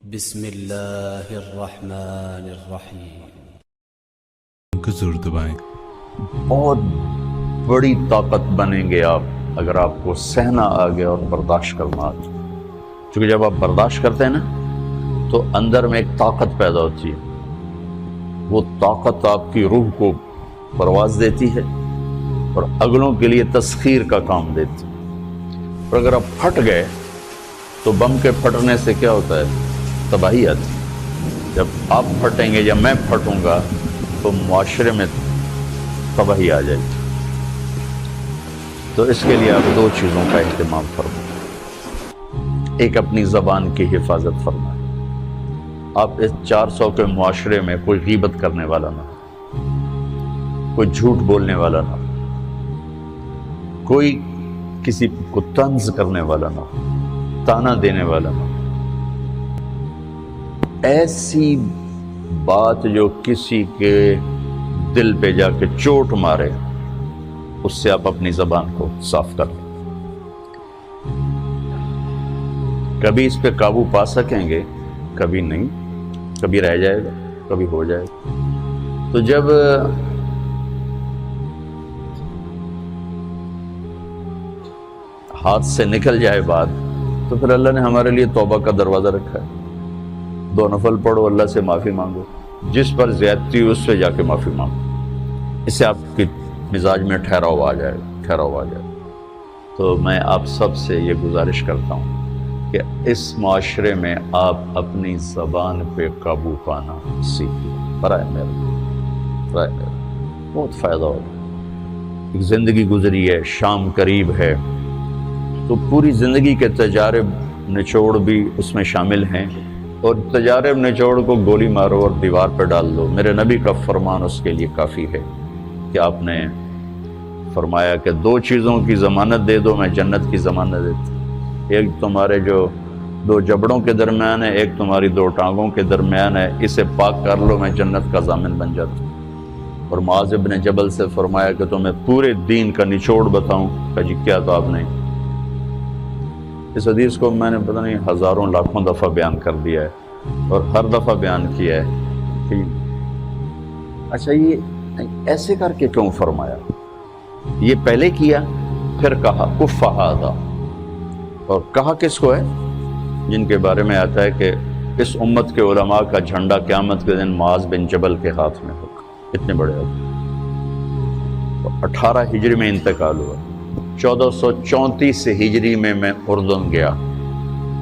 بسم اللہ الرحمن الرحیم۔ ضرور دبائیں۔ بہت بڑی طاقت بنیں گے آپ اگر آپ کو سہنا آ گیا اور برداشت کرنا آ گیا، کیونکہ جب آپ برداشت کرتے ہیں نا تو اندر میں ایک طاقت پیدا ہوتی ہے، وہ طاقت آپ کی روح کو پرواز دیتی ہے اور اگلوں کے لیے تسخیر کا کام دیتی ہے۔ اور اگر آپ پھٹ گئے تو بم کے پھٹنے سے کیا ہوتا ہے؟ تباہی آتی ہے۔ جب آپ پھٹیں گے یا میں پھٹوں گا تو معاشرے میں تباہی آ جائے گی۔ تو اس کے لیے آپ دو چیزوں کا اہتمام فرمائیں۔ ایک اپنی زبان کی حفاظت فرمائیں۔ آپ اس 400 کے معاشرے میں کوئی غیبت کرنے والا نہ ہو، کوئی جھوٹ بولنے والا نہ ہو، کوئی کسی کو طنز کرنے والا نہ ہو، تانا دینے والا نہ ہو۔ ایسی بات جو کسی کے دل پہ جا کے چوٹ مارے، اس سے آپ اپنی زبان کو صاف کر لیں۔ کبھی اس پہ قابو پا سکیں گے، کبھی نہیں، کبھی رہ جائے گا، کبھی ہو جائے گا۔ تو جب ہاتھ سے نکل جائے بات تو پھر اللہ نے ہمارے لیے توبہ کا دروازہ رکھا ہے۔ 2 نفل پڑھو، اللہ سے معافی مانگو، جس پر زیادتی اس سے جا کے معافی مانگو، اس سے آپ کی مزاج میں ٹھہراؤ آ جائے گا۔ تو میں آپ سب سے یہ گزارش کرتا ہوں کہ اس معاشرے میں آپ اپنی زبان پہ قابو پانا سیکھیں۔ برائے میرے بہت فائدہ ہوگا۔ ایک زندگی گزری ہے، شام قریب ہے، تو پوری زندگی کے تجارب نچوڑ بھی اس میں شامل ہیں، اور تجارب نچوڑ کو گولی مارو اور دیوار پہ ڈال دو۔ میرے نبی کا فرمان اس کے لیے کافی ہے کہ آپ نے فرمایا کہ 2 چیزوں کی ضمانت دے دو، میں جنت کی ضمانت دیتا ہوں۔ ایک تمہارے جو 2 جبڑوں کے درمیان ہے، ایک تمہاری 2 ٹانگوں کے درمیان ہے، اسے پاک کر لو، میں جنت کا ضامن بن جاتا ہوں۔ اور معاذ بن جبل سے فرمایا کہ تمہیں پورے دین کا نچوڑ بتاؤں؟ کہ جی کیا؟ تو آپ نے اس حدیث کو میں نے پتہ نہیں ہزاروں لاکھوں دفعہ بیان کر دیا ہے، اور ہر دفعہ بیان کیا ہے کہ اچھا یہ ایسے کر کے کیوں فرمایا؟ یہ پہلے کیا، پھر کہا کف ھذا، اور کہا کس کو ہے؟ جن کے بارے میں آتا ہے کہ اس امت کے علماء کا جھنڈا قیامت کے دن معاذ بن جبل کے ہاتھ میں ہوگا۔ اتنے بڑے ہوگا۔ 18 ہجری میں انتقال ہوا، 1434 ہجری میں اردن گیا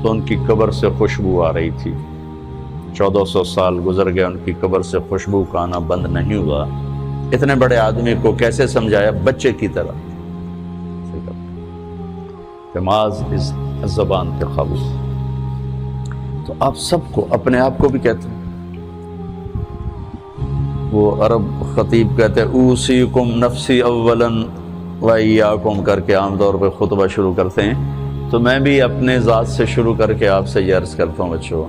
تو ان کی قبر سے خوشبو آ رہی تھی۔ 1400 سال گزر گیا، ان کی قبر سے خوشبو کا آنا بند نہیں ہوا۔ اتنے بڑے آدمی کو کیسے سمجھایا؟ بچے کی طرح کہ معاذ اس زبان پہ قابو۔ تو آپ سب کو، اپنے آپ کو بھی کہتے ہیں، وہ عرب خطیب کہتے ہیں اوصیکم نفسی اولا وَإِيَّاكُمْ کر کے عام طور پہ خطبہ شروع کرتے ہیں۔ تو میں بھی اپنے ذات سے شروع کر کے آپ سے یہ عرض کرتا ہوں بچوں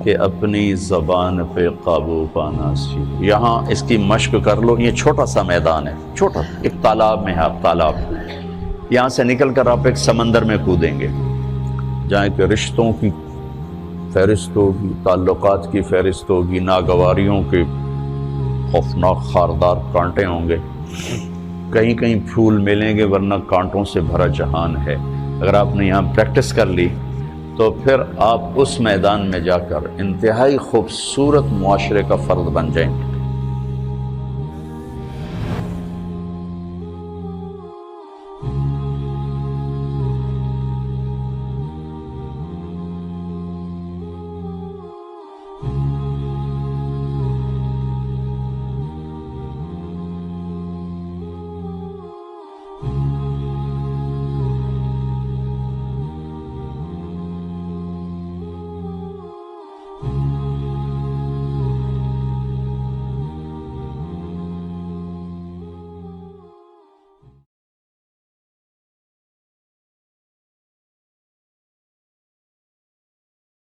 کہ اپنی زبان پہ قابو پانا سیکھو۔ یہاں اس کی مشق کر لو۔ یہ چھوٹا سا میدان ہے، چھوٹا، ایک تالاب میں ہے، آپ تالاب، یہاں سے نکل کر آپ ایک سمندر میں کودیں گے جہاں کہ رشتوں کی فہرست ہوگی، تعلقات کی فہرست ہوگی، ناگواریوں کے خوفناک خاردار کانٹے ہوں گے، کہیں کہیں پھول ملیں گے، ورنہ کانٹوں سے بھرا جہان ہے۔ اگر آپ نے یہاں پریکٹس کر لی تو پھر آپ اس میدان میں جا کر انتہائی خوبصورت معاشرے کا فرد بن جائیں گے۔